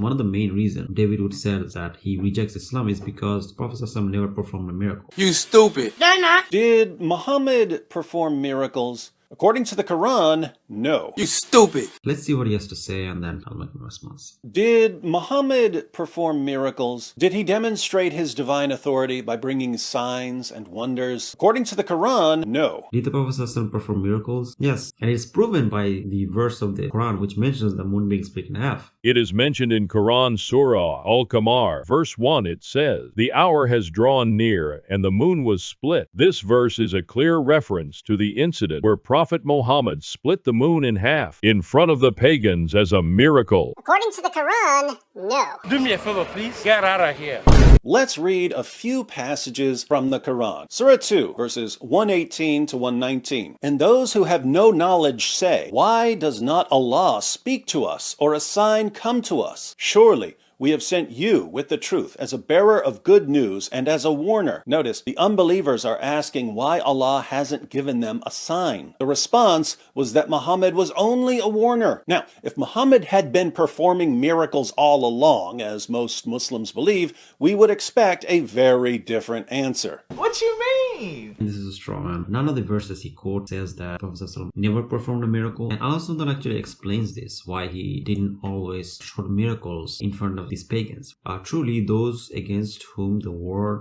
one of the main reasons David would say that he rejects Islam is because the Prophet ﷺ never performed a miracle. You stupid. They're not. Did Muhammad perform miracles? According to the Quran, no. You stupid. Let's see what he has to say and then I'll make my response. Did Muhammad perform miracles? Did he demonstrate his divine authority by bringing signs and wonders? According to the Quran, no. Did the Prophet ﷺ perform miracles? Yes. And it's proven by the verse of the Quran which mentions the moon being split in half. It is mentioned in Quran Surah Al-Qamar, verse 1. It says, "The hour has drawn near, and the moon was split." This verse is a clear reference to the incident where Prophet Muhammad split the moon in half in front of the pagans as a miracle. According to the Quran, no. Do me a favor, please. Get out of here. Let's read a few passages from the Quran. Surah 2, verses 118 to 119. "And those who have no knowledge say, why does not Allah speak to us, or a sign come to us? Surely we have sent you with the truth as a bearer of good news and as a warner." Notice, the unbelievers are asking why Allah hasn't given them a sign. The response was that Muhammad was only a warner. Now, if Muhammad had been performing miracles all along, as most Muslims believe, we would expect a very different answer. What you mean? This is a straw man. None of the verses he quotes says that Prophet ﷺ never performed a miracle. And Allah subhanahu wa ta'ala actually explains this, why he didn't always show miracles in front of these pagans. Truly, those against whom the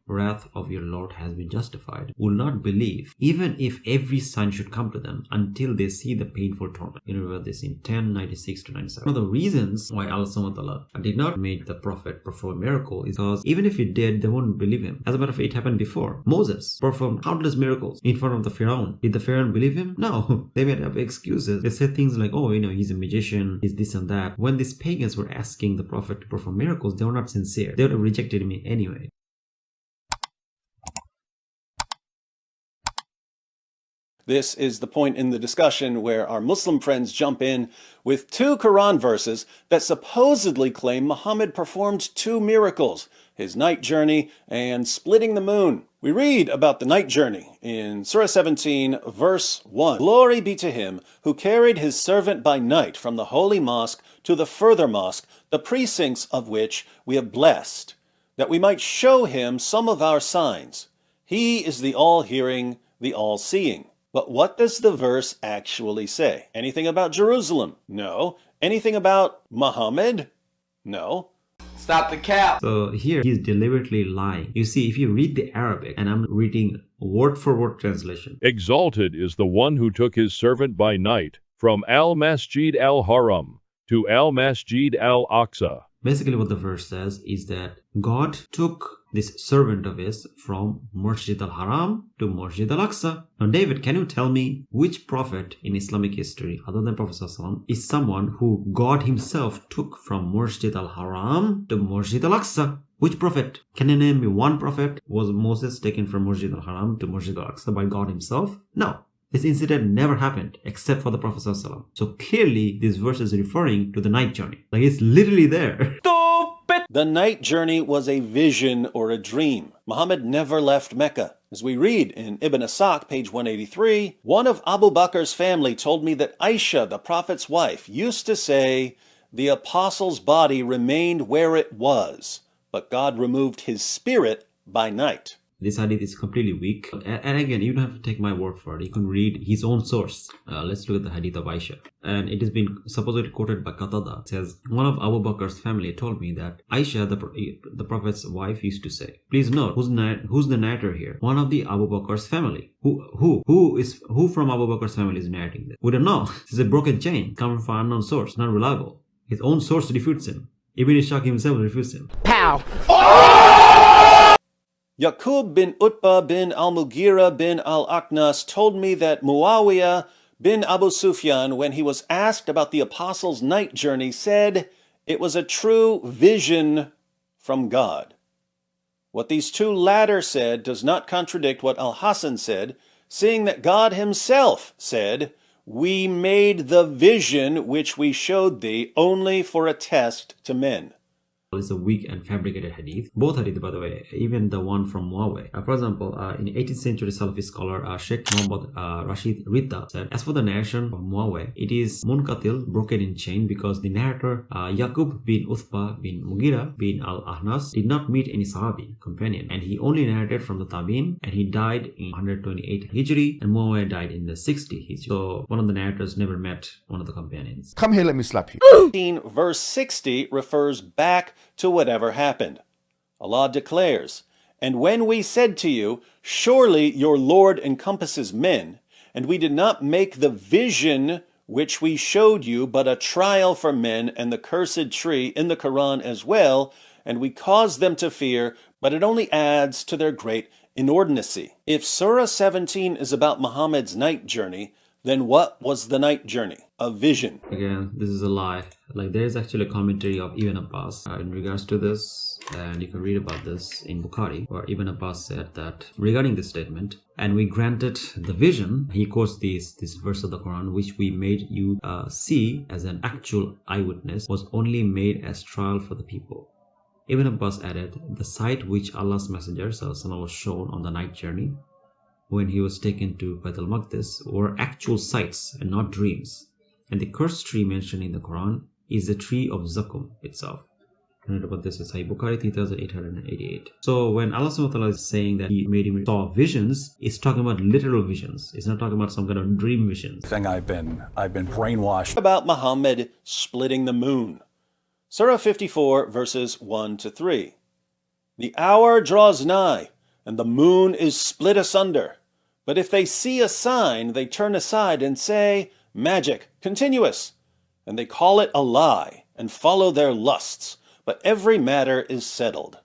wrath of your Lord has been justified will not believe, even if every sign should come to them, until they see the painful torment. You know about this in 10:96 to 97. One of the reasons why Allah subhanahu wa ta'ala did not make the Prophet perform a miracle is because even if he did, they wouldn't believe him. As a matter of fact, it happened before. Moses performed countless miracles in front of the Pharaoh. Did the Pharaoh believe him? No. They made up excuses. They said things like, oh, he's a magician, he's this and that. When these pagans were asking the Prophet to perform miracles, they were not sincere. They would have rejected him anyway. This is the point in the discussion where our Muslim friends jump in with two Quran verses that supposedly claim Muhammad performed two miracles, his night journey and splitting the moon. We read about the night journey in Surah 17, verse 1. "Glory be to him who carried his servant by night from the holy mosque to the further mosque, the precincts of which we have blessed, that we might show him some of our signs. He is the all-hearing, the all-seeing." But what does the verse actually say? Anything about Jerusalem? No. Anything about Muhammad? No. Stop the cap. So here he's deliberately lying. You see, if you read the Arabic, and I'm reading word for word translation. Exalted is the one who took his servant by night from Al-Masjid al-Haram to Al-Masjid al-Aqsa. Basically what the verse says is that God took this servant of his from Masjid al-Haram to Masjid al-Aqsa. Now David, can you tell me which prophet in Islamic history other than Prophet ﷺ is someone who God himself took from Masjid al-Haram to Masjid al-Aqsa? Which prophet? Can you name me one prophet? Was Moses taken from Masjid al-Haram to Masjid al-Aqsa by God himself? No. This incident never happened except for the Prophet ﷺ. So clearly this verse is referring to the night journey. Like it's literally there. The night journey was a vision or a dream. Muhammad never left Mecca. As we read in Ibn Asaq, page 183, one of Abu Bakr's family told me that Aisha, the Prophet's wife, used to say, "The apostle's body remained where it was, but God removed his spirit by night." This hadith is completely weak. And again, you don't have to take my word for it. You can read his own source. Let's look at the hadith of Aisha. And it has been supposedly quoted by Qatada. It says, one of Abu Bakr's family told me that Aisha, the Prophet's wife, used to say. Please note, who's the narrator here? One of the Abu Bakr's family. Who from Abu Bakr's family is narrating this? We don't know. It's a broken chain coming from an unknown source, not reliable. His own source refutes him. Ibn Ishaq himself refutes him. Pow! Yaqub bin Utbah bin al-Mughira bin al-Aqnas told me that Muawiyah bin Abu Sufyan, when he was asked about the apostles' night journey, said it was a true vision from God. What these two latter said does not contradict what Al-Hasan said, seeing that God himself said, "We made the vision which we showed thee only for a test to men." It's a weak and fabricated hadith. Both hadith, by the way, even the one from Muawiyah. For example, in 18th century Salafi scholar Sheikh Muhammad Rashid Ridda said, as for the narration of Muawiyah, it is munqatil, broken in chain, because the narrator Yaqub bin Uthba bin Mughira bin al-Ahnas did not meet any Sahabi companion, and he only narrated from the Tabi'in, and he died in 128 Hijri, and Muawiyah died in the 60 Hijri. So one of the narrators never met one of the companions. Come here, let me slap you. Verse 60 refers back to whatever happened. Allah declares, "And when we said to you, surely your Lord encompasses men, and we did not make the vision which we showed you but a trial for men and the cursed tree in the Quran as well, and we caused them to fear, but it only adds to their great inordinacy." If Surah 17 is about Muhammad's night journey, then what was the night journey? A vision. Again, this is a lie. Like, there is actually a commentary of Ibn Abbas in regards to this, and you can read about this in Bukhari, where Ibn Abbas said that regarding this statement, and we granted the vision, he quotes this verse of the Quran, which we made you see as an actual eyewitness, was only made as trial for the people. Ibn Abbas added, the sight which Allah's Messenger ﷺ was shown on the night journey when he was taken to Baitul Maqdis were actual sights and not dreams. And the cursed tree mentioned in the Quran is the tree of Zakum itself. Read about this in Sahih Bukhari 3888. So when Allah subhanahu wa ta'ala is saying that he made him saw visions, it's talking about literal visions. It's not talking about some kind of dream visions. I've been brainwashed. About Muhammad splitting the moon. Surah 54 verses 1 to 3. The hour draws nigh, and the moon is split asunder. But if they see a sign, they turn aside and say, magic, continuous. And they call it a lie, and follow their lusts. But every matter is settled.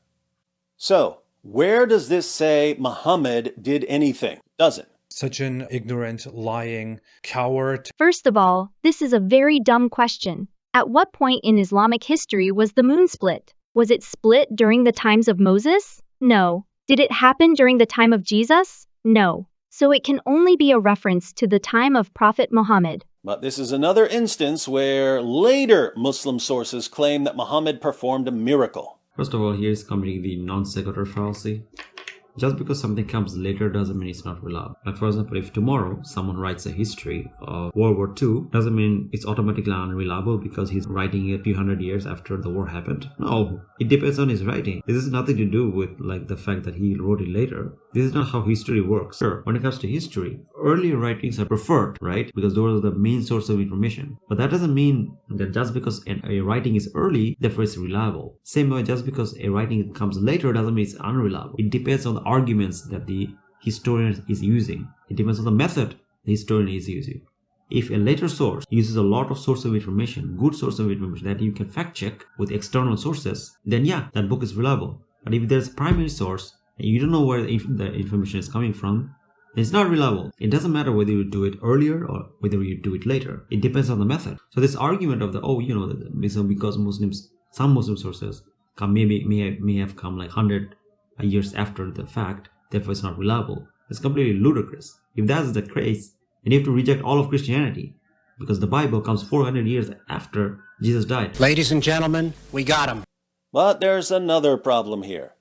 So, where does this say Muhammad did anything? Doesn't. Such an ignorant, lying coward. First of all, this is a very dumb question. At what point in Islamic history was the moon split? Was it split during the times of Moses? No. Did it happen during the time of Jesus? No. So it can only be a reference to the time of Prophet Muhammad. But this is another instance where later Muslim sources claim that Muhammad performed a miracle. First of all, here is coming the non-sequitur fallacy. Just because something comes later doesn't mean it's not reliable. Like, for example, if tomorrow someone writes a history of World War II, doesn't mean it's automatically unreliable because he's writing it a few hundred years after the war happened. No, it depends on his writing. This has nothing to do with like the fact that he wrote it later. This is not how history works. Sure, when it comes to history, earlier writings are preferred, right? Because those are the main source of information. But that doesn't mean that just because a writing is early, therefore it's reliable. Same way, just because a writing comes later doesn't mean it's unreliable. It depends on the arguments that the historian is using. It depends on the method the historian is using. If a later source uses a lot of source of information, good source of information that you can fact check with external sources, then yeah, that book is reliable. But if there's a primary source and you don't know where the information is coming from, then it's not reliable. It doesn't matter whether you do it earlier or whether you do it later. It depends on the method. So this argument of because some Muslim sources may have come like 100 years after the fact, therefore it's not reliable. It's completely ludicrous. If that's the case, then you have to reject all of Christianity, because the Bible comes 400 years after Jesus died. Ladies and gentlemen, we got him. But there's another problem here.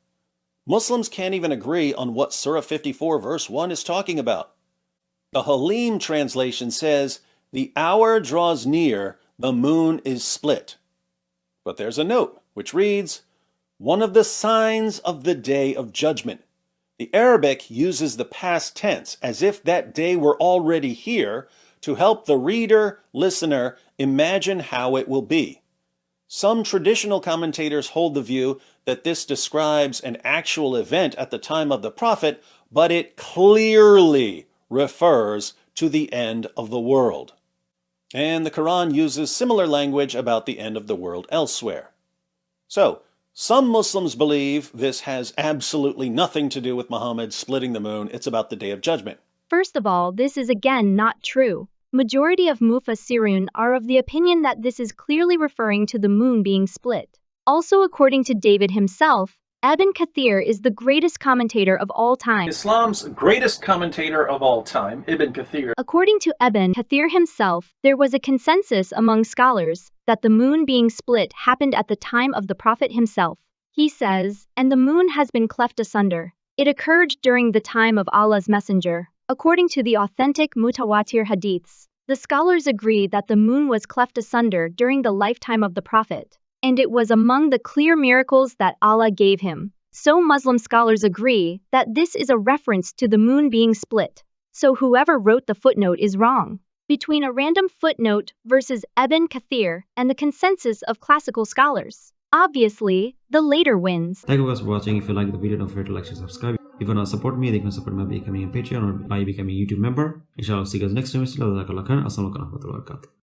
Muslims can't even agree on what Surah 54 verse 1 is talking about. The Halim translation says, the hour draws near, the moon is split. But there's a note which reads, one of the signs of the day of judgment. The Arabic uses the past tense as if that day were already here to help the reader, listener, imagine how it will be. Some traditional commentators hold the view that this describes an actual event at the time of the Prophet, but it clearly refers to the end of the world. And the Quran uses similar language about the end of the world elsewhere. So, some Muslims believe this has absolutely nothing to do with Muhammad splitting the moon. It's about the Day of Judgment. First of all, this is again not true. Majority of Mufassirun are of the opinion that this is clearly referring to the moon being split. Also, according to David himself, Ibn Kathir is the greatest commentator of all time. Islam's greatest commentator of all time, Ibn Kathir. According to Ibn Kathir himself, there was a consensus among scholars that the moon being split happened at the time of the Prophet himself. He says, and the moon has been cleft asunder. It occurred during the time of Allah's Messenger. According to the authentic Mutawatir Hadiths, the scholars agree that the moon was cleft asunder during the lifetime of the Prophet, and it was among the clear miracles that Allah gave him. So Muslim scholars agree that this is a reference to the moon being split. So whoever wrote the footnote is wrong. Between a random footnote versus Ibn Kathir and the consensus of classical scholars, obviously, the later wins. Thank you guys for watching. If you like the video, don't forget to like and subscribe. If you want to support me, they can support me by becoming a Patreon or by becoming a YouTube member. Inshallah, see you guys next time. Assalamu alaikum warahmatullahi wabarakatuh.